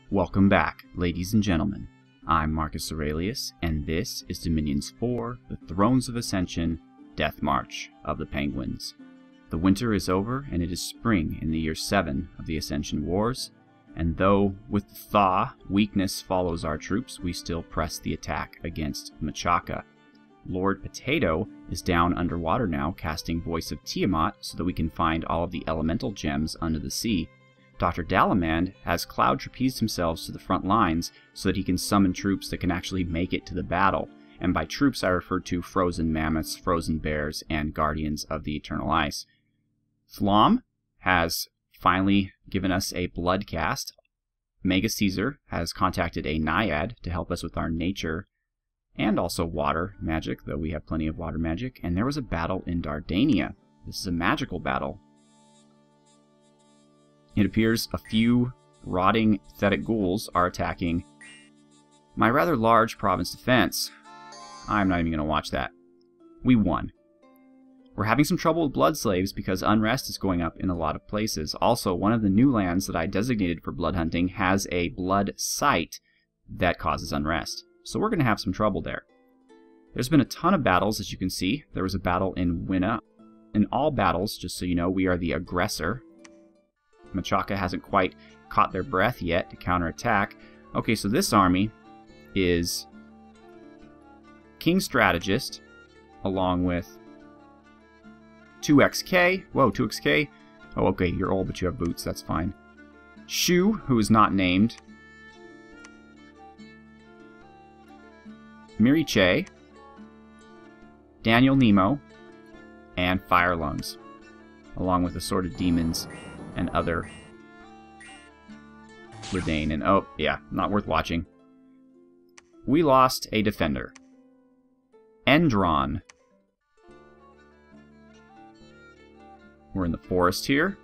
Welcome back, ladies and gentlemen. I'm Marcus Aurelius, and this is Dominions 4, The Thrones of Ascension, Death March of the Penguins. The winter is over, and it is spring in the year 7 of the Ascension Wars, and though with the thaw, weakness follows our troops, we still press the attack against Machaka. Lord Potato is down underwater now, casting Voice of Tiamat so that we can find all of the elemental gems under the sea. Dr. Dalamand has cloud trapezed himself to the front lines so that he can summon troops that can actually make it to the battle. And by troops I refer to frozen mammoths, frozen bears, and guardians of the eternal ice. Thlom has finally given us a blood cast. Mega Caesar has contacted a naiad to help us with our nature and also water magic, though we have plenty of water magic. And there was a battle in Dardania. This is a magical battle. It appears a few rotting, pathetic ghouls are attacking my rather large province defense. I'm not even going to watch that. We won. We're having some trouble with blood slaves because unrest is going up in a lot of places. Also, one of the new lands that I designated for blood hunting has a blood site that causes unrest. So we're going to have some trouble there. There's been a ton of battles, as you can see. There was a battle in Winna. In all battles, just so you know, we are the aggressor. Machaka hasn't quite caught their breath yet to counterattack. Okay, so this army is King Strategist, along with 2XK. Whoa, 2XK. Oh, okay, you're old, but you have boots. That's fine. Shu, who is not named. Miriche. Daniel Nemo. And Fire Lungs, along with assorted demons and other Ledan. And oh, yeah, not worth watching. We lost a defender. Endron. We're in the forest here.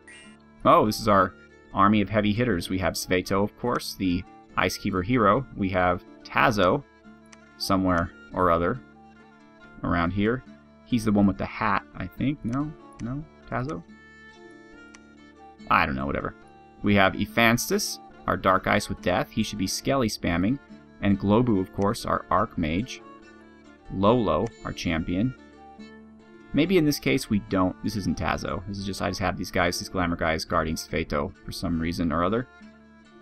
Oh, this is our army of heavy hitters. We have Sveto, of course, the Icekeeper hero. We have Tazo, somewhere or other around here. He's the one with the hat, I think. No? Tazo? I don't know, whatever. We have Ephanstus, our Dark Ice with Death. He should be Skelly spamming. And Globu, of course, our Archmage. Lolo, our champion. Maybe in this case we don't. This isn't Tazo. This is just, I just have these guys, these glamour guys, guarding Sveto for some reason or other.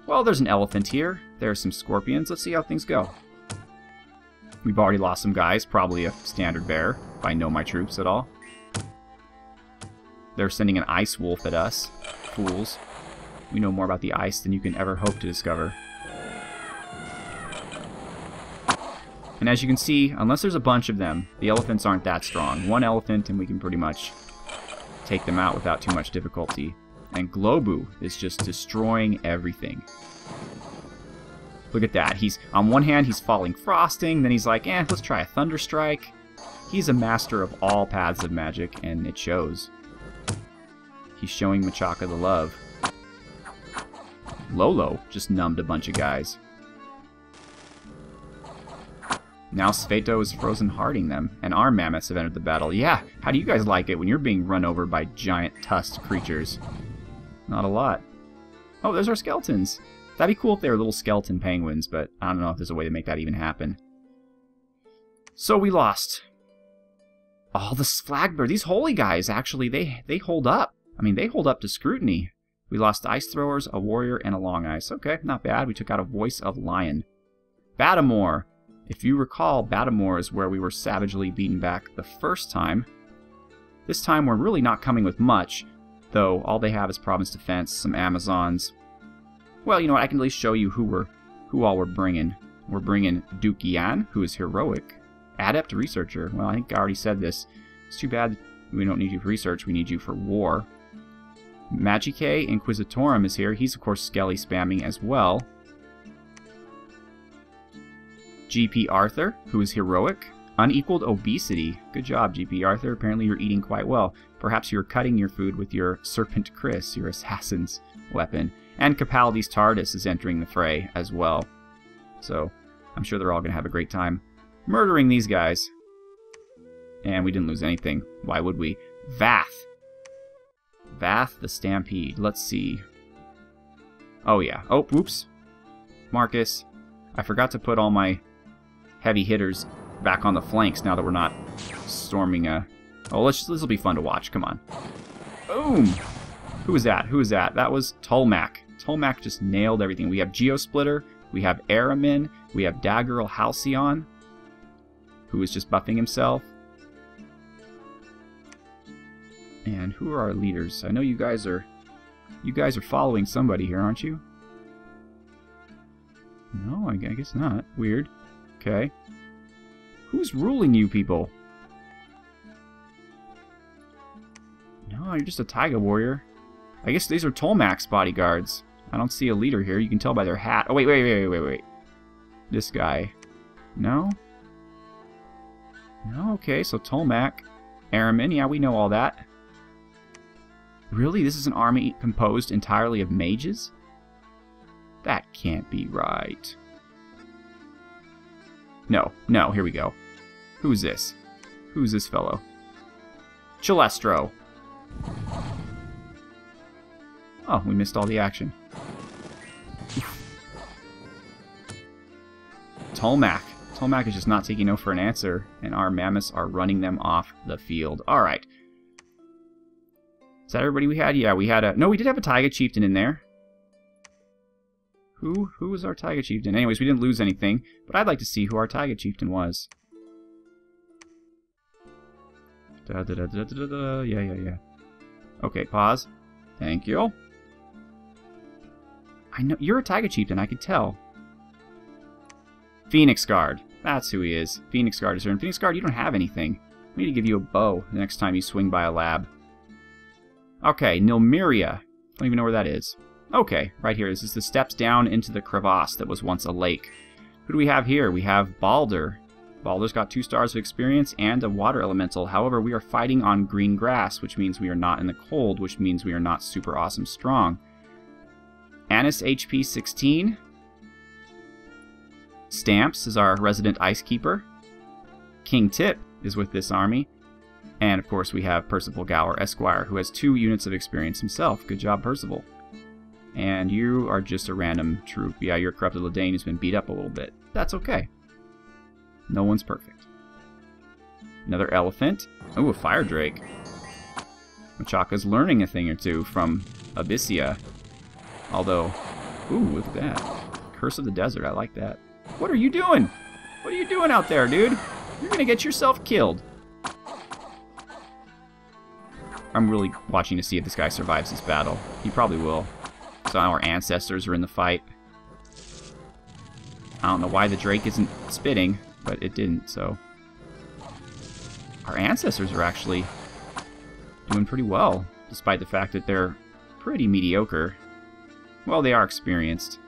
Well, there's an elephant here. There are some scorpions. Let's see how things go. We've already lost some guys. Probably a standard bear, if I know my troops at all. They're sending an ice wolf at us. Fools. We know more about the ice than you can ever hope to discover. And as you can see, unless there's a bunch of them, the elephants aren't that strong. One elephant and we can pretty much take them out without too much difficulty. And Globu is just destroying everything. Look at that. He's, on one hand, he's falling frosting, then he's like, let's try a thunder strike. He's a master of all paths of magic, and it shows. He's showing Machaka the love. Lolo just numbed a bunch of guys. Now Sveto is frozen hearting them, and our mammoths have entered the battle. Yeah, how do you guys like it when you're being run over by giant tusked creatures? Not a lot. Oh, there's our skeletons. That'd be cool if they were little skeleton penguins, but I don't know if there's a way to make that even happen. So we lost. Oh, the Flagbird. These holy guys, actually, they hold up. I mean, they hold up to scrutiny. We lost Ice Throwers, a Warrior, and a Long Ice. Okay, not bad. We took out a Voice of Lion. Batamore. If you recall, Batamore is where we were savagely beaten back the first time. This time we're really not coming with much, though all they have is province defense, some Amazons. Well, you know what? I can at least show you who all we're bringing. We're bringing Duke Yan, who is heroic. Adept Researcher. Well, I think I already said this. It's too bad we don't need you for research. We need you for war. Magicae Inquisitorum is here. He's, of course, Skelly spamming as well. GP Arthur, who is heroic. Unequaled Obesity. Good job, GP Arthur. Apparently you're eating quite well. Perhaps you're cutting your food with your Serpent Chris, your assassin's weapon. And Capaldi's TARDIS is entering the fray as well. So, I'm sure they're all going to have a great time murdering these guys. And we didn't lose anything. Why would we? Vath. Vath the Stampede. Let's see. Oh, yeah. Oh, oops. Marcus, I forgot to put all my heavy hitters back on the flanks now that we're not storming a... Oh, this will be fun to watch. Come on. Boom! Who was that? Who was that? That was Tolmac. Tolmac just nailed everything. We have Geosplitter, we have Aramin, we have Daggerl Halcyon, who is just buffing himself. And who are our leaders? I know you guys are following somebody here, aren't you? No, I guess not. Weird. Okay. Who's ruling you people? No, you're just a Taiga warrior. I guess these are Tolmac's bodyguards. I don't see a leader here. You can tell by their hat. Oh, wait. This guy. No? No, okay, so Tolmac. Aramin, yeah, we know all that. Really? This is an army composed entirely of mages? That can't be right. No, here we go. Who's this? Who's this fellow? Chalestro. Oh, we missed all the action. Tolmac. Tolmac is just not taking no for an answer, and our mammoths are running them off the field. Alright. Is that everybody we had? Yeah, we had a... No, we did have a Taiga chieftain in there. Who was our Taiga chieftain? Anyways, we didn't lose anything, but I'd like to see who our Taiga chieftain was. Yeah. Okay, pause. Thank you. I know you're a Taiga chieftain, I could tell. Phoenix Guard. That's who he is. Phoenix Guard is here. And Phoenix Guard, you don't have anything. We need to give you a bow the next time you swing by a lab. Okay, Nilmeria. Don't even know where that is. Okay, right here. This is the steps down into the crevasse that was once a lake. Who do we have here? We have Balder. Balder's got 2 stars of experience and a water elemental. However, we are fighting on green grass, which means we are not in the cold, which means we are not super awesome strong. Annis HP 16. Stamps is our resident ice keeper. King Tip is with this army. And of course we have Percival Gower, Esquire, who has 2 units of experience himself. Good job, Percival. And you are just a random troop. Yeah, your corrupted Ledan has been beat up a little bit. That's okay. No one's perfect. Another elephant. Ooh, a fire drake. Machaka's learning a thing or two from Abyssia. Although, ooh, look at that. Curse of the Desert, I like that. What are you doing? What are you doing out there, dude? You're gonna get yourself killed. I'm really watching to see if this guy survives this battle. He probably will. So our ancestors are in the fight. I don't know why the Drake isn't spitting, but it didn't, so... Our ancestors are actually doing pretty well, despite the fact that they're pretty mediocre. Well, they are experienced.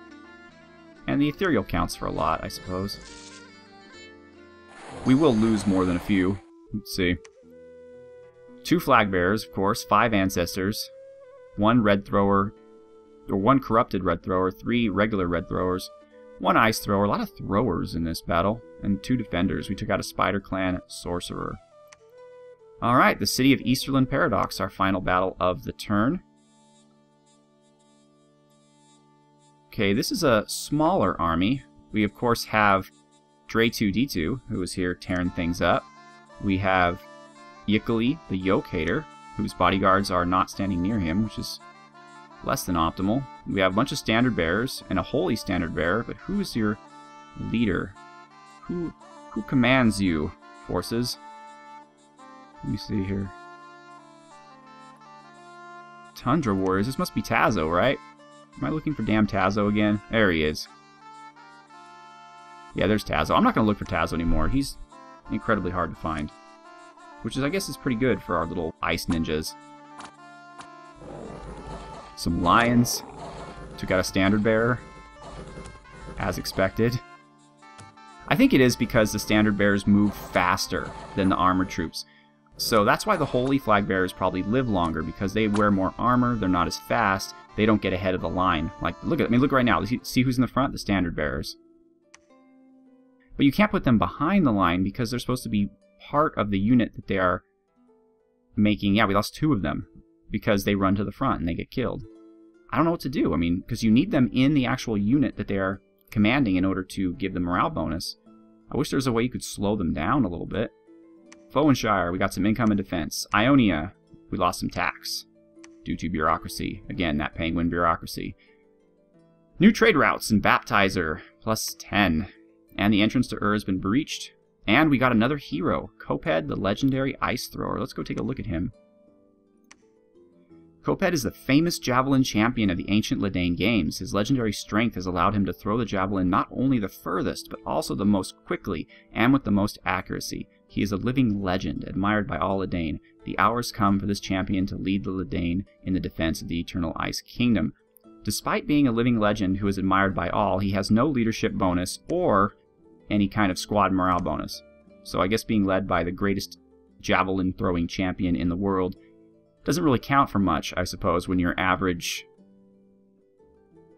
And the ethereal counts for a lot, I suppose. We will lose more than a few. Let's see. 2 flag bearers, of course, 5 ancestors, 1 red thrower, or 1 corrupted red thrower, 3 regular red throwers, 1 ice thrower, a lot of throwers in this battle, and 2 defenders. We took out a Spider Clan sorcerer. Alright, the City of Easterland Paradox, our final battle of the turn. Okay, this is a smaller army. We, of course, have Dre2D2, who is here tearing things up. We have Yikali, the Yoke Hater, whose bodyguards are not standing near him, which is less than optimal. We have a bunch of standard bearers and a holy standard bearer, but who is your leader? Who commands you, forces? Let me see here. Tundra Warriors. This must be Tazo, right? Am I looking for damn Tazo again? There he is. Yeah, there's Tazo. I'm not going to look for Tazo anymore. He's incredibly hard to find. Which is, I guess, is pretty good for our little ice ninjas. Some lions. Took out a standard bearer. As expected. I think it is because the standard bearers move faster than the armored troops. So that's why the holy flag bearers probably live longer, because they wear more armor, they're not as fast, they don't get ahead of the line. Like, look at, I mean, look right now. See who's in the front? The standard bearers. But you can't put them behind the line because they're supposed to be part of the unit that they are making. Yeah, we lost 2 of them because they run to the front and they get killed. I don't know what to do. I mean, because you need them in the actual unit that they are commanding in order to give the morale bonus. I wish there was a way you could slow them down a little bit. Fowenshire, we got some income and defense. Ionia, we lost some tax due to bureaucracy. Again, that penguin bureaucracy. New trade routes in Baptizer, plus 10. And the entrance to Ur has been breached. And we got another hero, Koped, the legendary ice thrower. Let's go take a look at him. Koped is the famous javelin champion of the ancient Ledan games. His legendary strength has allowed him to throw the javelin not only the furthest, but also the most quickly and with the most accuracy. He is a living legend, admired by all Ledan. The hours come for this champion to lead the Ledan in the defense of the Eternal Ice Kingdom. Despite being a living legend who is admired by all, he has no leadership bonus or any kind of squad morale bonus. So I guess being led by the greatest javelin throwing champion in the world doesn't really count for much, I suppose, when your average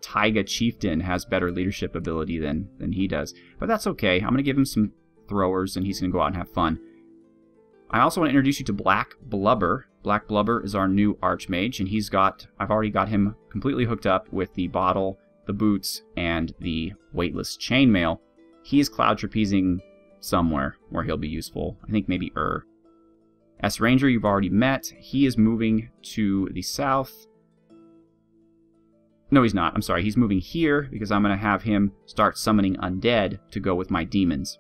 Taiga chieftain has better leadership ability than he does. But that's okay. I'm going to give him some throwers, and he's going to go out and have fun. I also want to introduce you to Black Blubber. Black Blubber is our new Archmage, and I've already got him completely hooked up with the bottle, the boots, and the weightless chainmail. He is cloud trapezing somewhere where he'll be useful. I think maybe Ur. S Ranger you've already met. He is moving to the south. No, he's not. I'm sorry. He's moving here because I'm going to have him start summoning undead to go with my demons.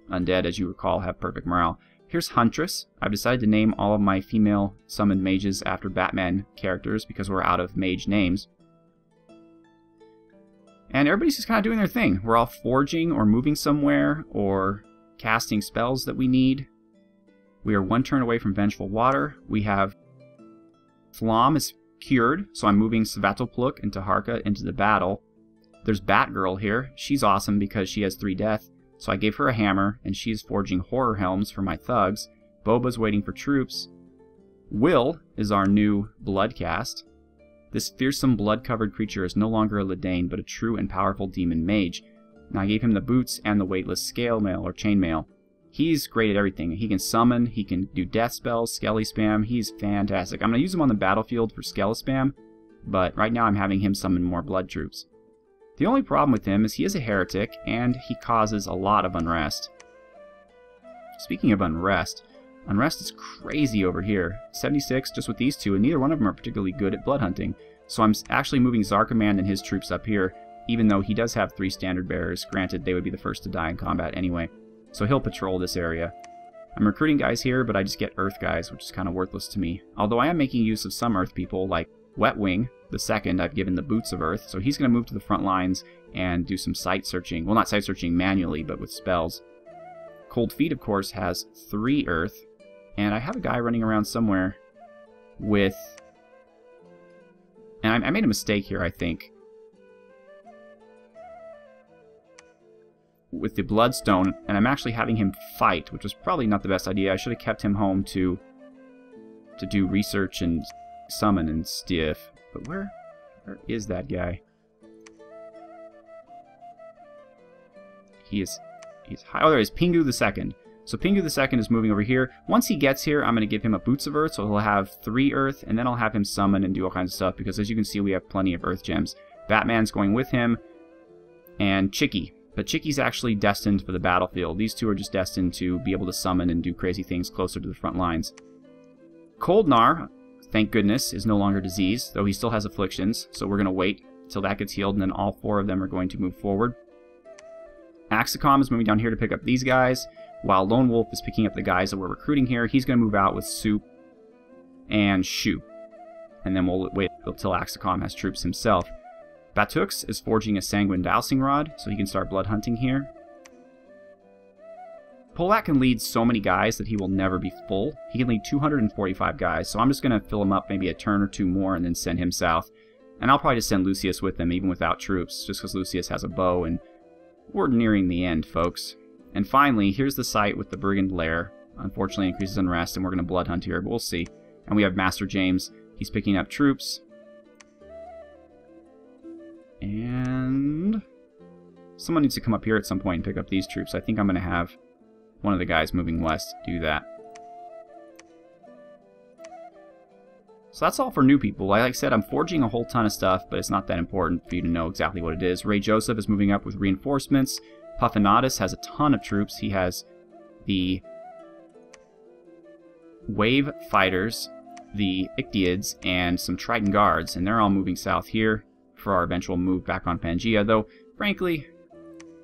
Undead, as you recall, have perfect morale. Here's Huntress. I've decided to name all of my female summoned mages after Batman characters because we're out of mage names. And everybody's just kind of doing their thing. We're all forging or moving somewhere or casting spells that we need. We are one turn away from Vengeful Water. We have Flom is cured, so I'm moving Svatopluk and Taharka into the battle. There's Batgirl here. She's awesome because she has 3 death, so I gave her a hammer, and she's forging horror helms for my thugs. Boba's waiting for troops. Will is our new Bloodcast. This fearsome blood-covered creature is no longer a Ledan, but a true and powerful demon mage. Now I gave him the boots and the weightless scale mail or chainmail. He's great at everything. He can summon, he can do death spells, skelly spam. He's fantastic. I'm going to use him on the battlefield for skelly spam, but right now I'm having him summon more blood troops. The only problem with him is he is a heretic, and he causes a lot of unrest. Speaking of unrest, unrest is crazy over here. 76 just with these two, and neither one of them are particularly good at blood hunting. So I'm actually moving Zarcommand and his troops up here, even though he does have 3 standard bearers. Granted, they would be the first to die in combat anyway. So he'll patrol this area. I'm recruiting guys here, but I just get Earth guys, which is kind of worthless to me. Although I am making use of some Earth people, like Wetwing, the second. I've given the Boots of Earth, so he's going to move to the front lines and do some sight searching. Well, not sight searching manually, but with spells. Cold Feet, of course, has 3 Earth. And I have a guy running around somewhere with... And I made a mistake here, I think. With the Bloodstone, and I'm actually having him fight, which was probably not the best idea. I should have kept him home to do research and summon and stuff. But where is that guy? He's high. Oh, there he is, Pingu the Second. So Pingu the Second is moving over here. Once he gets here, I'm going to give him a Boots of Earth, so he'll have 3 Earth, and then I'll have him summon and do all kinds of stuff, because as you can see, we have plenty of Earth gems. Batman's going with him, and Chicky. But Chicky's actually destined for the battlefield. These two are just destined to be able to summon and do crazy things closer to the front lines. Coldnar, thank goodness, is no longer diseased, though he still has afflictions, so we're going to wait until that gets healed, and then all 4 of them are going to move forward. Axicom is moving down here to pick up these guys, while Lone Wolf is picking up the guys that we're recruiting here. He's going to move out with Soup and Shu. And then we'll wait until Axicom has troops himself. Batux is forging a Sanguine Dowsing Rod, so he can start blood hunting here. Polak can lead so many guys that he will never be full. He can lead 245 guys, so I'm just going to fill him up maybe a turn or 2 more and then send him south. And I'll probably just send Lucius with him, even without troops, just because Lucius has a bow, and we're nearing the end, folks. And finally, here's the site with the Brigand Lair. Unfortunately, increases unrest, and we're going to blood hunt here, but we'll see. And we have Master James. He's picking up troops. And someone needs to come up here at some point and pick up these troops. I think I'm going to have one of the guys moving west do that. So that's all for new people. Like I said, I'm forging a whole ton of stuff, but it's not that important for you to know exactly what it is. Ray Joseph is moving up with reinforcements. Puffinatus has a ton of troops. He has the Wave Fighters, the Ictiids, and some Triton Guards, and they're all moving south here for our eventual move back on Pangaea, though, frankly,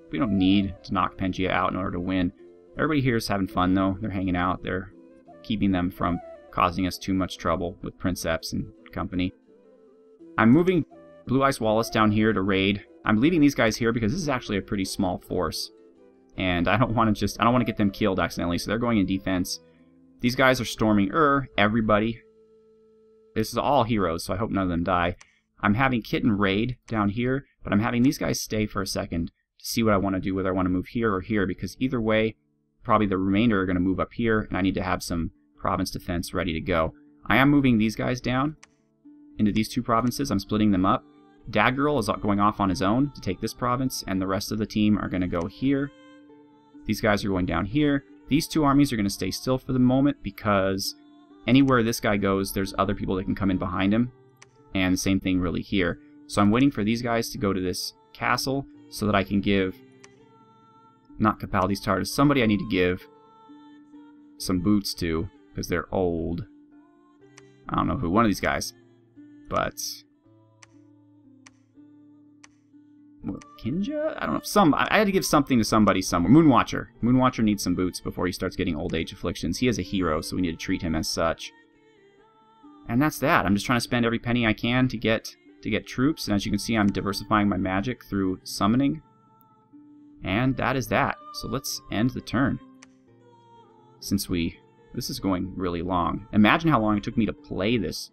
we don't need to knock Pangaea out in order to win. Everybody here is having fun, though. They're hanging out. They're keeping them from causing us too much trouble with Princeps and company. I'm moving Blue Ice Wallace down here to raid. I'm leaving these guys here because this is actually a pretty small force, and I don't want to get them killed accidentally, so they're going in defense. These guys are storming everybody. This is all heroes, so I hope none of them die. I'm having Kitten raid down here, but I'm having these guys stay for a second to see what I want to do, whether I want to move here or here, because either way, probably the remainder are going to move up here, and I need to have some province defense ready to go. I am moving these guys down into these two provinces. I'm splitting them up. Daggerl is going off on his own to take this province, and the rest of the team are going to go here. These guys are going down here. These two armies are going to stay still for the moment because anywhere this guy goes, there's other people that can come in behind him. And the same thing really here. So I'm waiting for these guys to go to this castle so that I can give, not Capaldi's Tartarus, somebody I need to give some boots to because they're old. I don't know who, one of these guys. But Kinja? I don't know. I had to give something to somebody somewhere. Moonwatcher. Moonwatcher needs some boots before he starts getting old age afflictions. He is a hero, so we need to treat him as such. And that's that. I'm just trying to spend every penny I can to get troops, and as you can see, I'm diversifying my magic through summoning. And that is that. So let's end the turn. Since this is going really long. Imagine how long it took me to play this.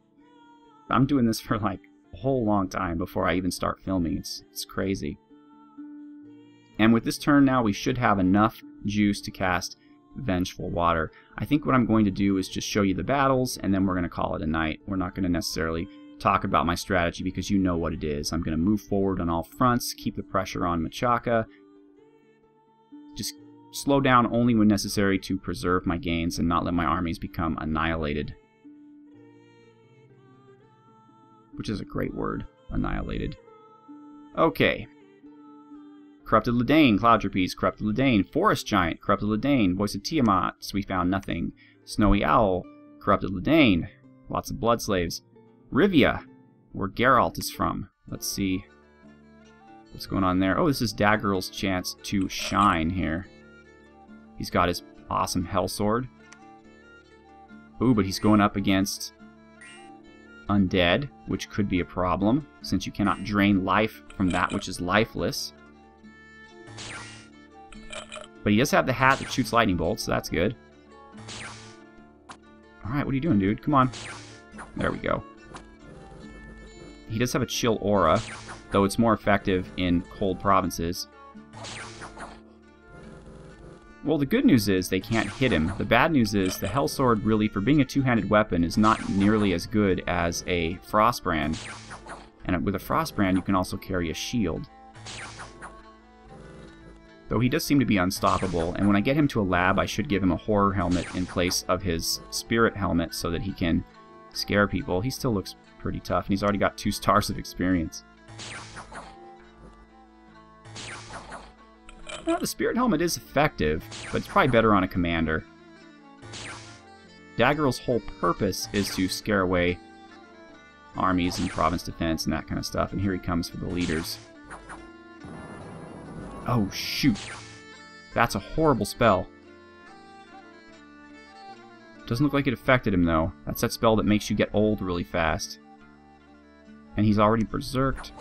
I'm doing this for like a whole long time before I even start filming. It's crazy. And with this turn now, we should have enough juice to cast Vengeful Water. I think what I'm going to do is just show you the battles, and then we're going to call it a night. We're not going to necessarily talk about my strategy because you know what it is. I'm going to move forward on all fronts, keep the pressure on Machaka, just slow down only when necessary to preserve my gains and not let my armies become annihilated. Which is a great word, annihilated. Okay. Corrupted Ledan, Cloud Trapeze, Corrupted Ledan, Forest Giant, Corrupted Ledan, Voice of Tiamat, so we found nothing. Snowy Owl, Corrupted Ledan, lots of Blood Slaves. Rivia, where Geralt is from. Let's see what's going on there. Oh, this is Daggerl's chance to shine here. He's got his awesome Hell Sword. Ooh, but he's going up against Undead, which could be a problem, since you cannot drain life from that which is lifeless. But he does have the hat that shoots lightning bolts, so that's good. Alright, what are you doing, dude? Come on. There we go. He does have a chill aura, though it's more effective in cold provinces. Well, the good news is they can't hit him. The bad news is the Hellsword really, for being a two-handed weapon, is not nearly as good as a Frostbrand. And with a Frostbrand, you can also carry a shield. Though he does seem to be unstoppable, and when I get him to a lab, I should give him a horror helmet in place of his spirit helmet so that he can scare people. He still looks pretty tough, and he's already got 2 stars of experience. Well, the spirit helmet is effective, but it's probably better on a commander. Daggerl's whole purpose is to scare away armies and province defense and that kind of stuff, and here he comes for the leaders. Oh, shoot. That's a horrible spell. Doesn't look like it affected him, though. That's that spell that makes you get old really fast. And he's already berserked.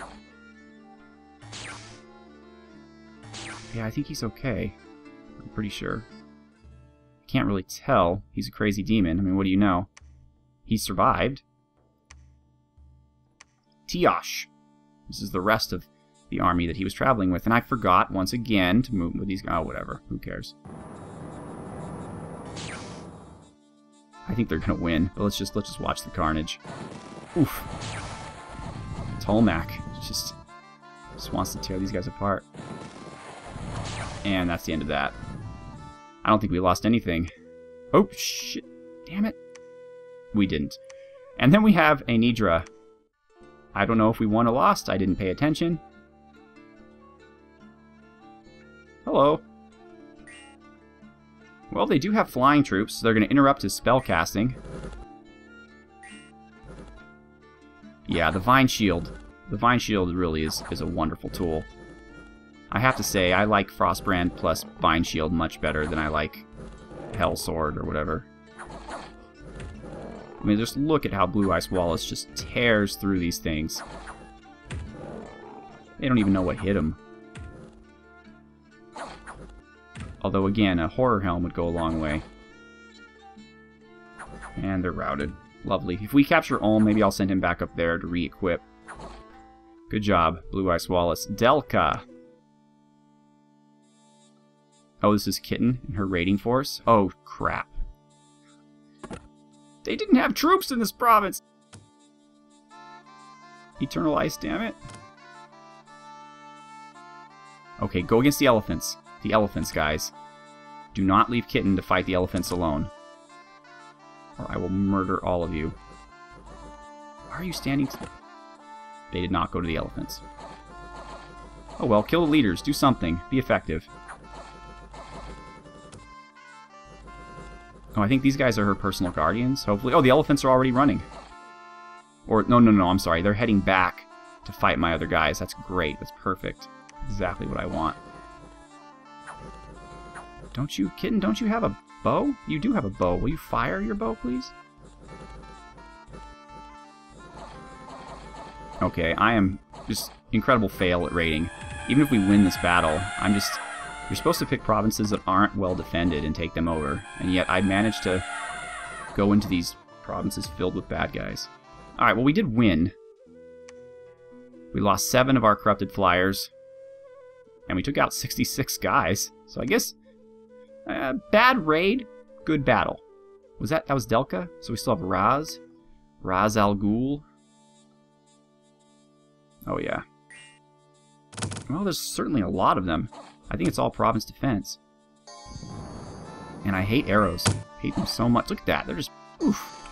Yeah, I think he's okay. I'm pretty sure. Can't really tell. He's a crazy demon. I mean, what do you know? He survived. Tiosh. This is the rest of the army that he was traveling with. And I forgot, once again, to move with these guys. Oh, whatever. Who cares? I think they're going to win. But let's just watch the carnage. Oof. Tolmac just wants to tear these guys apart. And that's the end of that. I don't think we lost anything. Oh, shit. Damn it. We didn't. And then we have a Nidra. I don't know if we won or lost. I didn't pay attention. Hello. Well, they do have flying troops, so they're going to interrupt his spell casting. Yeah, the Vine Shield. The Vine Shield really is a wonderful tool. I have to say, I like Frostbrand plus Vine Shield much better than I like Hell Sword or whatever. I mean, just look at how Blue Ice Wallace just tears through these things. They don't even know what hit them. Although, again, a Horror Helm would go a long way. And they're routed. Lovely. If we capture Ulm, maybe I'll send him back up there to re-equip. Good job, Blue Ice Wallace. Delka. Oh, this is Kitten and her raiding force? Oh, crap. They didn't have troops in this province! Eternal Ice, damn it. Okay, go against the elephants. The elephants, guys. Do not leave Kitten to fight the elephants alone. Or I will murder all of you. Why are you standing? They did not go to the elephants. Oh well, kill the leaders. Do something. Be effective. Oh, I think these guys are her personal guardians, hopefully. Oh, the elephants are already running. Or, no, I'm sorry. They're heading back to fight my other guys. That's great. That's perfect. Exactly what I want. Don't you, Kitten, don't you have a bow? You do have a bow. Will you fire your bow, please? Okay, I am just incredible fail at raiding. Even if we win this battle, I'm just... You're supposed to pick provinces that aren't well defended and take them over, and yet I managed to go into these provinces filled with bad guys. Alright, well we did win. We lost 7 of our corrupted flyers, and we took out 66 guys. So I guess, bad raid, good battle. That was Delka? So we still have Raz Al Ghul. Oh yeah. Well, there's certainly a lot of them. I think it's all province defense. And I hate arrows. I hate them so much. Look at that. They're just... Oof.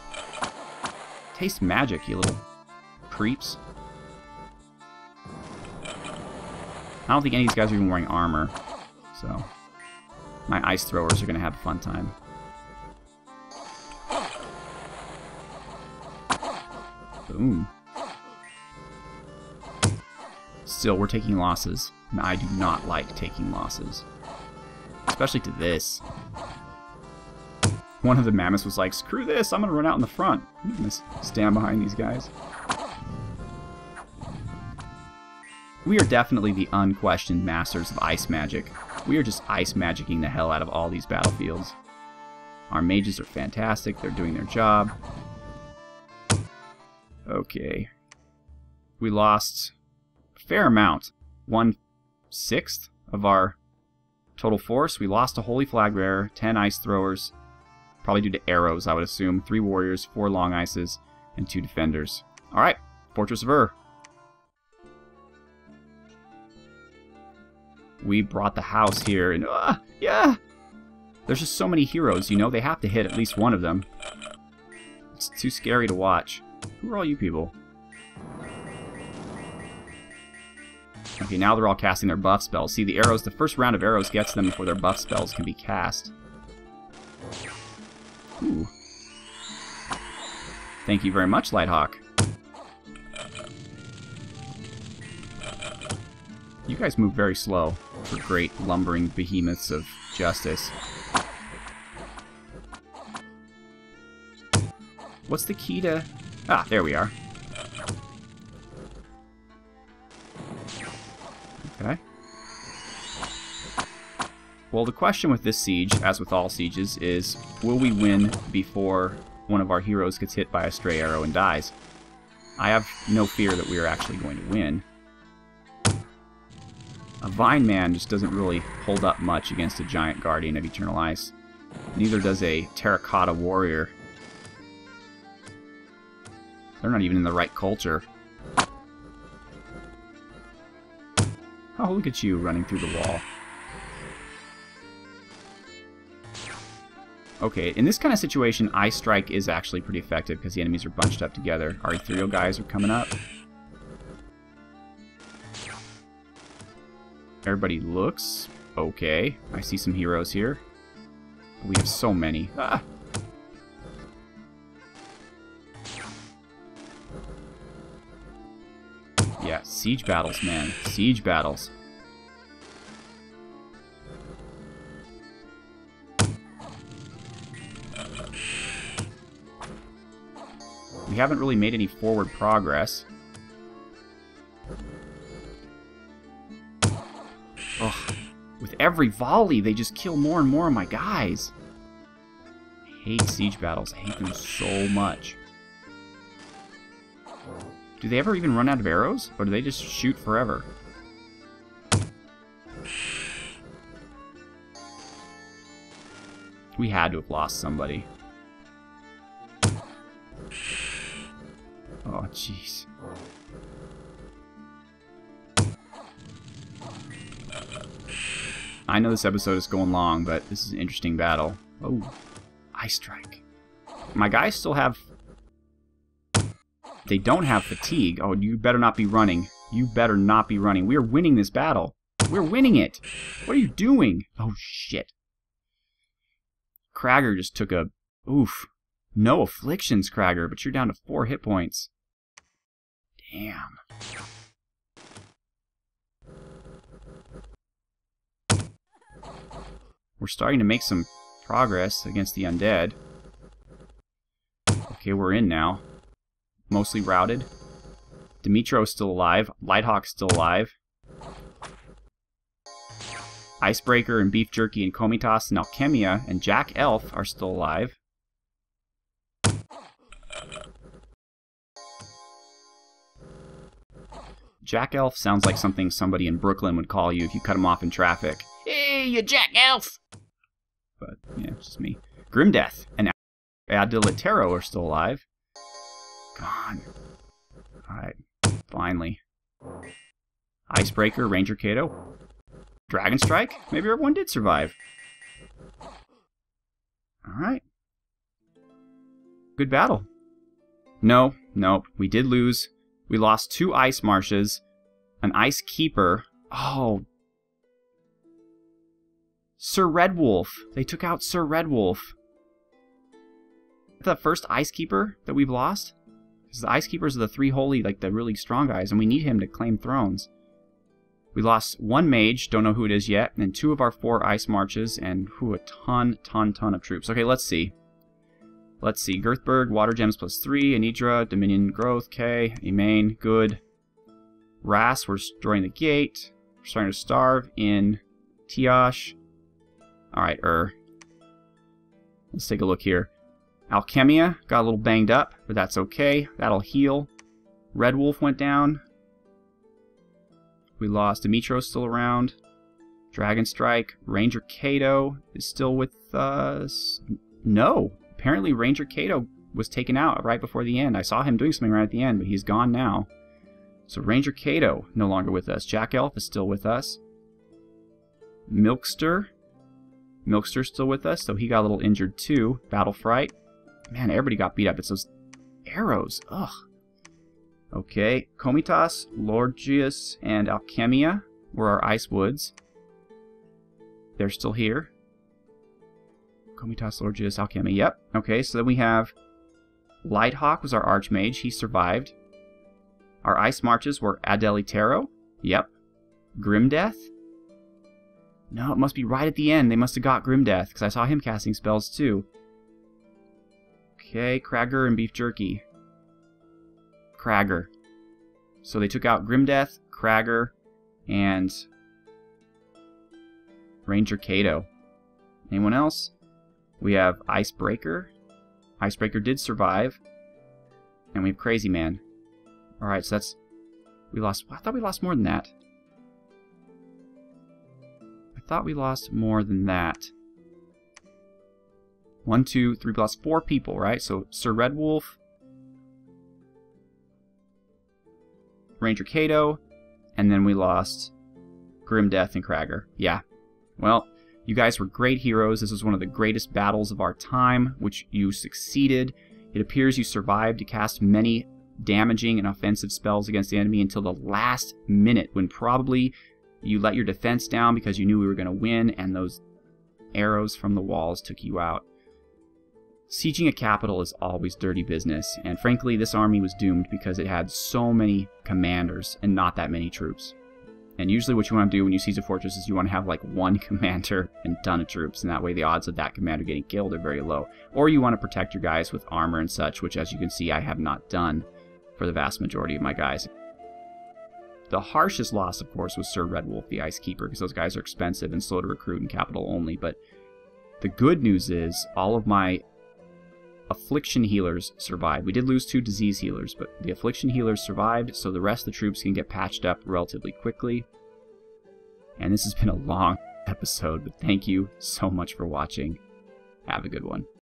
Taste magic, you little creeps. I don't think any of these guys are even wearing armor. So... My ice throwers are going to have a fun time. Boom. Still, we're taking losses. And I do not like taking losses. Especially to this. One of the mammoths was like, screw this, I'm going to run out in the front. I'm going to stand behind these guys. We are definitely the unquestioned masters of ice magic. We are just ice magicking the hell out of all these battlefields. Our mages are fantastic, they're doing their job. Okay. We lost a fair amount. 1/6 of our total force. We lost a Holy Flag Bearer, 10 Ice Throwers, probably due to arrows, I would assume, 3 Warriors, 4 Long Ices, and 2 Defenders. Alright, Fortress of Ur. We brought the house here, and yeah! There's just so many heroes, you know, they have to hit at least one of them. It's too scary to watch. Who are all you people? Okay, now they're all casting their buff spells. See, the arrows, the first round of arrows gets them before their buff spells can be cast. Ooh. Thank you very much, Lighthawk. You guys move very slow for great lumbering behemoths of justice. What's the key to... Ah, there we are. Okay. Well, the question with this siege, as with all sieges, is will we win before one of our heroes gets hit by a stray arrow and dies? I have no fear that we are actually going to win. A Vine Man just doesn't really hold up much against a giant Guardian of Eternal Ice. Neither does a Terracotta Warrior. They're not even in the right culture. Oh, look at you running through the wall. Okay, in this kind of situation, Ice Strike is actually pretty effective because the enemies are bunched up together. Our ethereal guys are coming up. Everybody looks okay. I see some heroes here. We have so many. Ah! Yeah, siege battles, man. Siege battles. We haven't really made any forward progress. Ugh. With every volley, they just kill more and more of my guys. I hate siege battles. I hate them so much. Do they ever even run out of arrows? Or do they just shoot forever? We had to have lost somebody. Oh, jeez. I know this episode is going long, but this is an interesting battle. Oh, Ice Strike. My guys still have... They don't have fatigue. Oh, you better not be running. You better not be running. We are winning this battle. We're winning it. What are you doing? Oh, shit. Kragger just took a... Oof. No afflictions, Kragger, but you're down to 4 hit points. Damn. We're starting to make some progress against the undead. Okay, we're in now. Mostly routed. Dimitro's still alive. Lighthawk's still alive. Icebreaker and Beef Jerky and Komitas and Alchemia and Jack Elf are still alive. Jack Elf sounds like something somebody in Brooklyn would call you if you cut him off in traffic. Hey, you Jack Elf! But, yeah, it's just me. Grimdeath and Adilitero are still alive. Gone. Alright, finally. Icebreaker, Ranger Kato. Dragon Strike? Maybe everyone did survive. Alright. Good battle. No, we did lose. We lost 2 Ice Marshes, an Ice Keeper. Oh. Sir Redwolf. They took out Sir Redwolf. The first Ice Keeper that we've lost? Because the Ice Keepers are the 3 holy, like the really strong guys, and we need him to claim thrones. We lost 1 mage, don't know who it is yet, and 2 of our 4 Ice Marches, and a ton of troops. Okay, let's see. Let's see. Girthberg, Water Gems +3, Anidra, Dominion Growth, K, Emain, good. Ras, we're destroying the gate. We're starting to starve in Tiosh. Alright, let's take a look here. Alchemia got a little banged up, but that's okay. That'll heal. Red Wolf went down. We lost Dimitro, still around. Dragon Strike. Ranger Kato is still with us. No. Apparently Ranger Kato was taken out right before the end. I saw him doing something right at the end, but he's gone now. So Ranger Kato no longer with us. Jack Elf is still with us. Milkster's still with us, so he got a little injured too. Battle Fright. Man, everybody got beat up. It's those arrows. Ugh. Okay. Komitas, Lorgius, and Alchemia were our Ice Woods. They're still here. Komitas, Lorgius, Alchemia. Yep. Okay, so then we have Lighthawk was our Archmage. He survived. Our Ice Marches were Adelitero. Yep. Grimdeath. No, it must be right at the end. They must have got Grimdeath, because I saw him casting spells too. Okay, Kragger and Beef Jerky. Kragger. So they took out Grimdeath, Kragger, and Ranger Kato. Anyone else? We have Icebreaker. Icebreaker did survive. And we have Crazy Man. Alright, so that's... We lost... I thought we lost more than that. I thought we lost more than that. 1, 2, 3, we lost 4 people, right? So Sir Redwolf, Ranger Kato, and then we lost Grimdeath and Kragger. Yeah. Well, You guys were great heroes. This was one of the greatest battles of our time, which you succeeded. It appears you survived to cast many damaging and offensive spells against the enemy until the last minute, when probably you let your defense down because you knew we were going to win, and those arrows from the walls took you out. Sieging a capital is always dirty business, and frankly, this army was doomed because it had so many commanders and not that many troops. And usually what you want to do when you siege a fortress is you want to have like one commander and a ton of troops, and that way the odds of that commander getting killed are very low. Or you want to protect your guys with armor and such, which, as you can see, I have not done for the vast majority of my guys. The harshest loss, of course, was Sir Red Wolf, the Ice Keeper, because those guys are expensive and slow to recruit in capital only. But the good news is all of my affliction healers survived. We did lose 2 disease healers, but the affliction healers survived, so the rest of the troops can get patched up relatively quickly. And this has been a long episode, but thank you so much for watching. Have a good one.